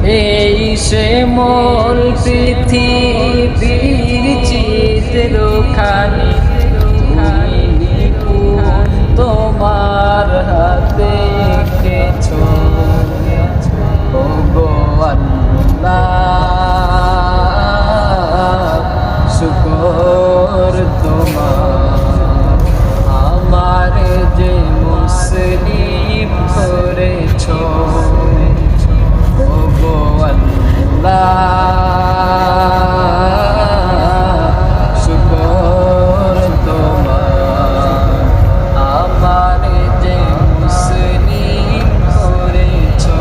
এই সে মূল পৃথিবীর চিত্রখানি, তোমার হাতে এঁকেছো ও গো আল্লাহ, শুকর তোমার আমার যে মুসলিম করেছো ও গো আল্লাহ, শুকর তোমার আমার যে মুসলিম করেছো।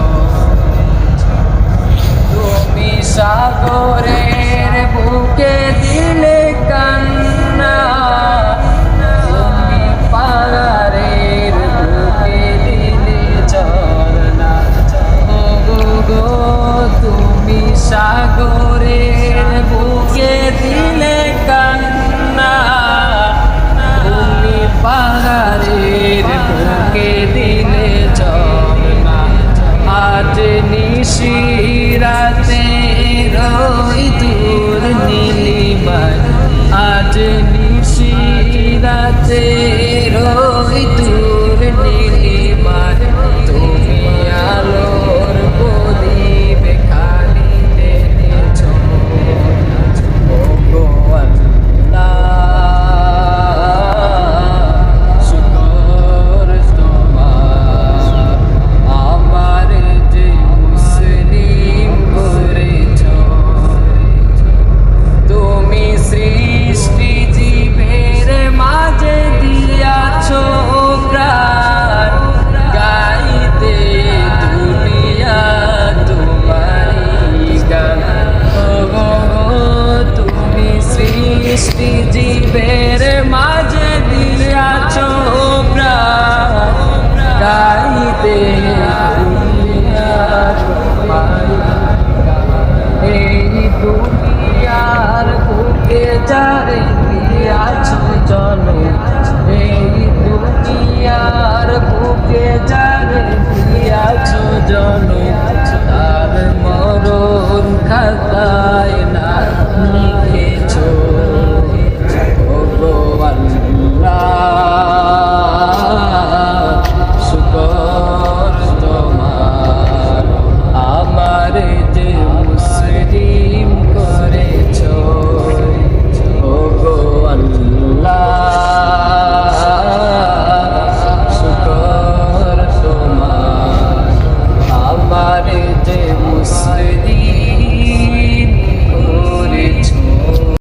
তুমি সাগরের বুকে দিলে কান্না, তুমি পাহাড়ের বুকে দিলে ঝরনা, ও গো তুমি সাগরের বুকে দিলে কান্না, তুমি পাহাড়ের বুকে দিলে ঝরনা। আজ নিশিরাতে রই দূর নীলিমায়, আজ নিশিরাতে